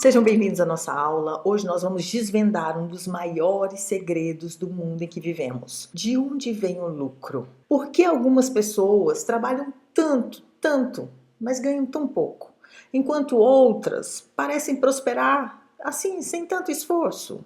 Sejam bem-vindos à nossa aula. Hoje nós vamos desvendar um dos maiores segredos do mundo em que vivemos. De onde vem o lucro? Por que algumas pessoas trabalham tanto, mas ganham tão pouco, enquanto outras parecem prosperar assim, sem tanto esforço?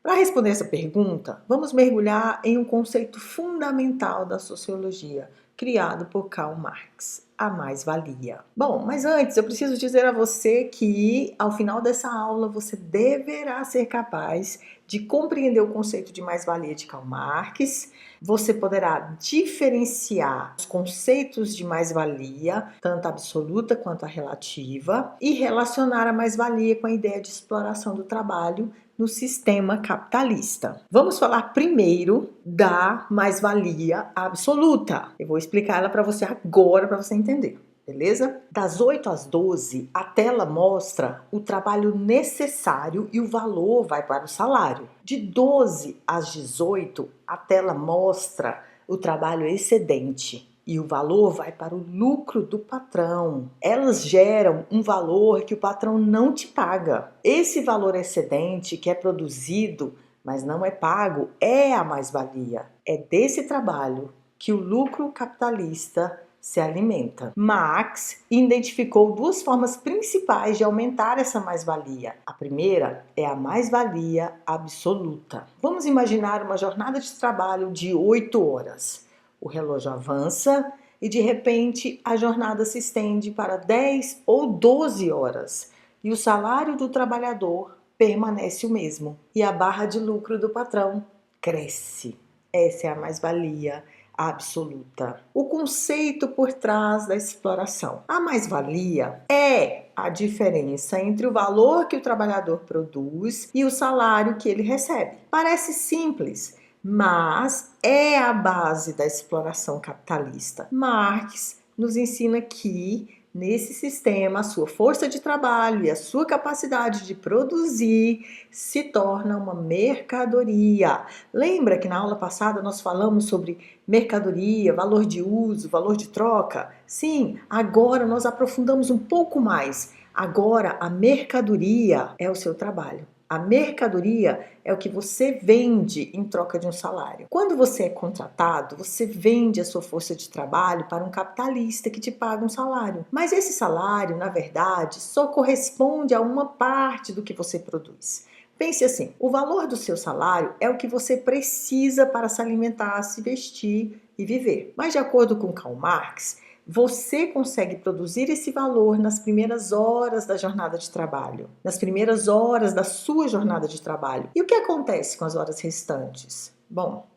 Para responder essa pergunta, vamos mergulhar em um conceito fundamental da sociologia, criado por Karl Marx, a mais-valia. Bom, mas antes eu preciso dizer a você que ao final dessa aula você deverá ser capaz de compreender o conceito de mais-valia de Karl Marx. Você poderá diferenciar os conceitos de mais-valia, tanto a absoluta quanto a relativa, e relacionar a mais-valia com a ideia de exploração do trabalho no sistema capitalista. Vamos falar primeiro da mais-valia absoluta. Eu vou explicar ela para você agora, para você entender, beleza? Das 8 às 12, a tela mostra o trabalho necessário e o valor vai para o salário. De 12 às 18, a tela mostra o trabalho excedente e o valor vai para o lucro do patrão. Elas geram um valor que o patrão não te paga. Esse valor excedente que é produzido, mas não é pago, é a mais-valia. É desse trabalho que o lucro capitalista se alimenta. Marx identificou duas formas principais de aumentar essa mais-valia. A primeira é a mais-valia absoluta. Vamos imaginar uma jornada de trabalho de 8 horas. O relógio avança e de repente a jornada se estende para 10 ou 12 horas e o salário do trabalhador permanece o mesmo e a barra de lucro do patrão cresce. Essa é a mais-valia absoluta. O conceito por trás da exploração. A mais-valia é a diferença entre o valor que o trabalhador produz e o salário que ele recebe. Parece simples, mas é a base da exploração capitalista. Marx nos ensina que, nesse sistema, a sua força de trabalho e a sua capacidade de produzir se torna uma mercadoria. Lembra que na aula passada nós falamos sobre mercadoria, valor de uso, valor de troca? Sim, agora nós aprofundamos um pouco mais. Agora a mercadoria é o seu trabalho. A mercadoria é o que você vende em troca de um salário. Quando você é contratado, você vende a sua força de trabalho para um capitalista que te paga um salário. Mas esse salário, na verdade, só corresponde a uma parte do que você produz. Pense assim, o valor do seu salário é o que você precisa para se alimentar, se vestir e viver. Mas de acordo com Karl Marx, você consegue produzir esse valor nas primeiras horas da jornada de trabalho, nas primeiras horas da sua jornada de trabalho. E o que acontece com as horas restantes? Bom,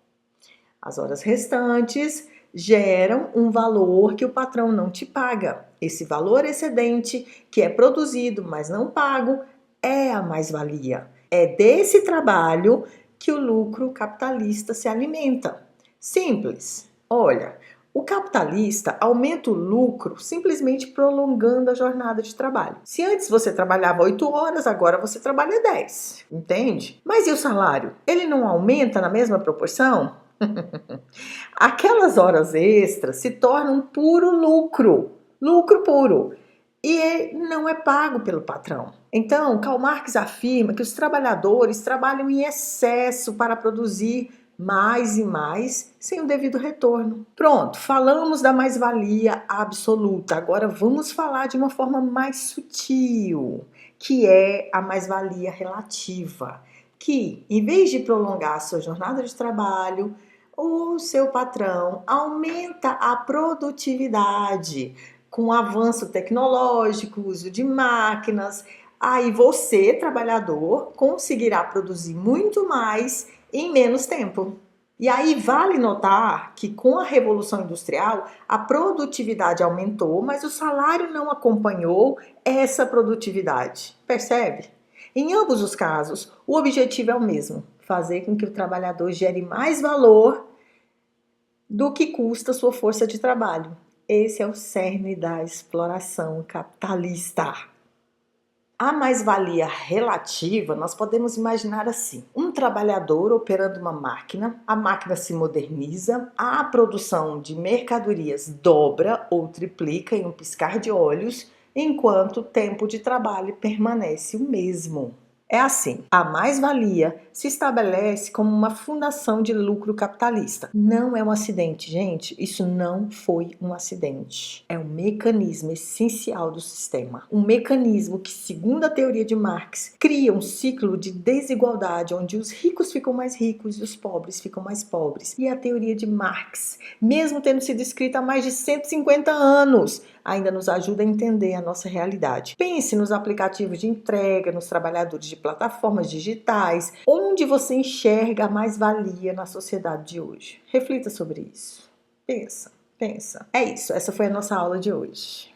as horas restantes geram um valor que o patrão não te paga. Esse valor excedente, que é produzido, mas não pago, é a mais-valia. É desse trabalho que o lucro capitalista se alimenta. Simples. Olha, o capitalista aumenta o lucro simplesmente prolongando a jornada de trabalho. Se antes você trabalhava 8 horas, agora você trabalha 10, entende? Mas e o salário? Ele não aumenta na mesma proporção? Aquelas horas extras se tornam puro lucro puro, e não é pago pelo patrão. Então, Karl Marx afirma que os trabalhadores trabalham em excesso para produzir mais e mais, sem o devido retorno. Pronto, falamos da mais-valia absoluta. Agora vamos falar de uma forma mais sutil, que é a mais-valia relativa, que, em vez de prolongar a sua jornada de trabalho, o seu patrão aumenta a produtividade com o avanço tecnológico, uso de máquinas. Aí você, trabalhador, conseguirá produzir muito mais em menos tempo. E aí vale notar que com a Revolução Industrial a produtividade aumentou, mas o salário não acompanhou essa produtividade. Percebe? Em ambos os casos, o objetivo é o mesmo: fazer com que o trabalhador gere mais valor do que custa sua força de trabalho. Esse é o cerne da exploração capitalista. A mais-valia relativa, nós podemos imaginar assim: um trabalhador operando uma máquina, a máquina se moderniza, a produção de mercadorias dobra ou triplica em um piscar de olhos enquanto o tempo de trabalho permanece o mesmo. É assim, a mais-valia se estabelece como uma fundação de lucro capitalista. Não é um acidente, gente. Isso não foi um acidente. É um mecanismo essencial do sistema. Um mecanismo que, segundo a teoria de Marx, cria um ciclo de desigualdade onde os ricos ficam mais ricos e os pobres ficam mais pobres. E a teoria de Marx, mesmo tendo sido escrita há mais de 150 anos, ainda nos ajuda a entender a nossa realidade. Pense nos aplicativos de entrega, nos trabalhadores de plataformas digitais, onde você enxerga a mais-valia na sociedade de hoje. Reflita sobre isso. Pensa. É isso, essa foi a nossa aula de hoje.